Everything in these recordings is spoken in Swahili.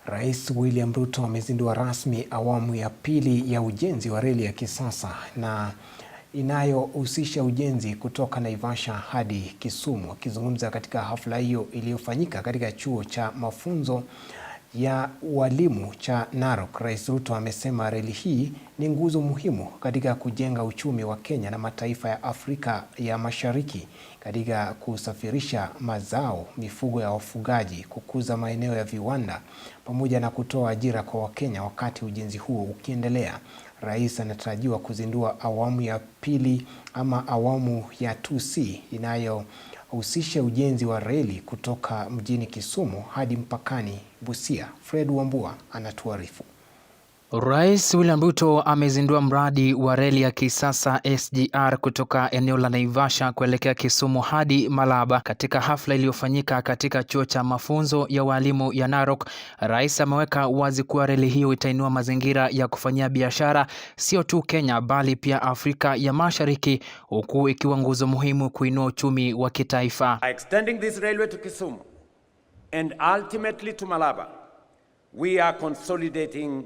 Rais William Ruto amezindua rasmi awamu ya pili ya ujenzi wa reli ya kisasa na inayohusisha ujenzi kutoka Naivasha hadi Kisumu. Akizungumza katika hafla hiyo iliyofanyika katika chuo cha mafunzo ya walimu cha Narok, Rais Ruto amesema reli hii ni nguzo muhimu katika kujenga uchumi wa Kenya na mataifa ya Afrika ya Mashariki katika kusafirisha mazao, mifugo ya wafugaji, kukuza maeneo ya viwanda pamoja na kutoa ajira kwa Wakenya. Wakati ujenzi huo ukiendelea, Rais anatarajiwa kuzindua awamu ya pili ama awamu ya 2C inayohusisha ujenzi wa reli kutoka mjini Kisumu hadi mpakani Busia. Fred Wambua anatuarifu. Rais William Ruto amezindua mradi wa reli ya kisasa SGR kutoka eneo la Naivasha kuelekea Kisumu hadi Malaba. Katika hafla iliyofanyika katika chuo cha mafunzo ya walimu ya Narok, Rais ameweka wazi kuwa reli hiyo itainua mazingira ya kufanyia biashara sio tu Kenya bali pia Afrika ya Mashariki, huku ikiwa nguzo muhimu kuinua uchumi wa kitaifa. Extending this railway to Kisumu and ultimately to Malaba, we are consolidating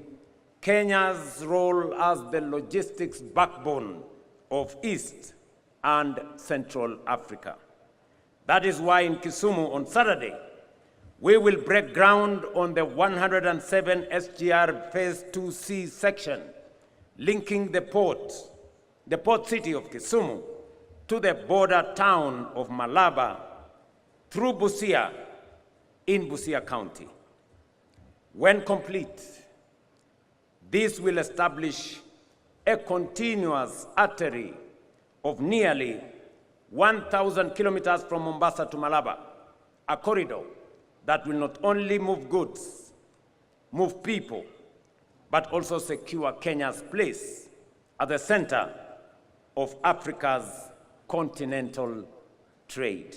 Kenya's role as the logistics backbone of East and Central Africa. That is why in Kisumu on Saturday, we will break ground on the 107 SGR Phase 2C section, linking the port city of Kisumu to the border town of Malaba through Busia in Busia County. When complete, this will establish a continuous artery of nearly 1,000 kilometers from Mombasa to Malaba, a corridor that will not only move goods, move people, but also secure Kenya's place at the center of Africa's continental trade.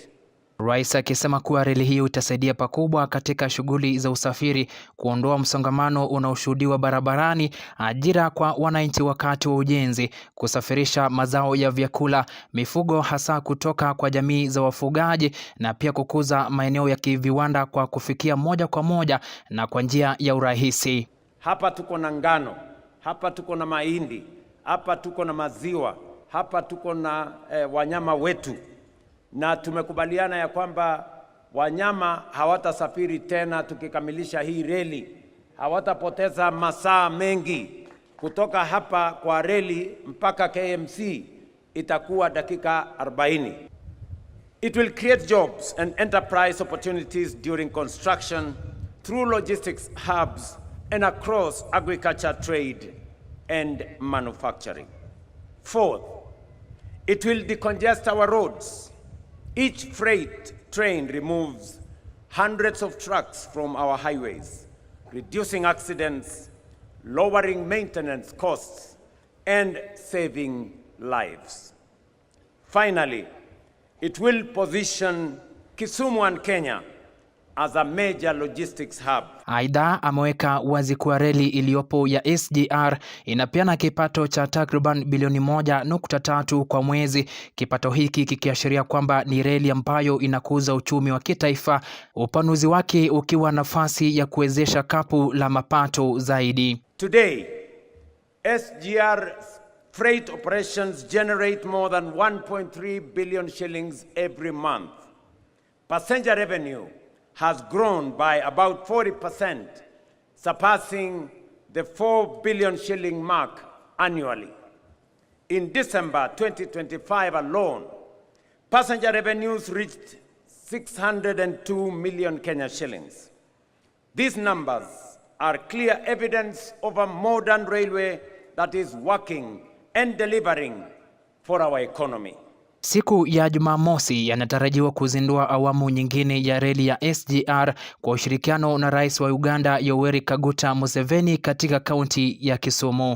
Rais akisema kuwa reli hiyo itasaidia pakubwa katika shughuli za usafiri, kuondoa msongamano unaoshuhudiwa barabarani, ajira kwa wananchi wakati wa ujenzi, kusafirisha mazao ya vyakula, mifugo hasa kutoka kwa jamii za wafugaji, na pia kukuza maeneo ya kiviwanda kwa kufikia moja kwa moja na kwa njia ya urahisi. Hapa tuko na ngano, hapa tuko na mahindi, hapa tuko na maziwa, hapa tuko na wanyama wetu. Na tumekubaliana ya kwamba wanyama hawatasafiri tena tukikamilisha hii reli. Hawatapoteza masaa mengi. Kutoka hapa kwa reli mpaka KMC itakuwa dakika 40. It will create jobs and enterprise opportunities during construction, through logistics hubs and across agriculture, trade and manufacturing. Fourth, it will decongest our roads. Each freight train removes hundreds of trucks from our highways, reducing accidents, lowering maintenance costs, and saving lives. Finally, it will position Kisumu and Kenya as a major logistics hub. Aidha, ameweka wazi kuwa reli iliyopo ya SGR inapeana kipato cha takriban bilioni 1.3 kwa mwezi, kipato hiki kikiashiria kwamba ni reli ambayo inakuza uchumi wa kitaifa, upanuzi wake ukiwa nafasi ya kuwezesha kapu la mapato zaidi. Today, SGR freight operations generate more than 1.3 billion shillings every month. Passenger revenue has grown by about 40%, surpassing the 4 billion shilling mark annually. In December 2025 alone, passenger revenues reached 602 million Kenya shillings. These numbers are clear evidence of a modern railway that is working and delivering for our economy. Siku ya Jumamosi yanatarajiwa kuzindua awamu nyingine ya reli ya SGR kwa ushirikiano na Rais wa Uganda Yoweri Kaguta Museveni katika kaunti ya Kisumu.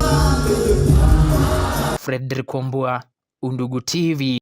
Fredrick Wambua, Undugu TV.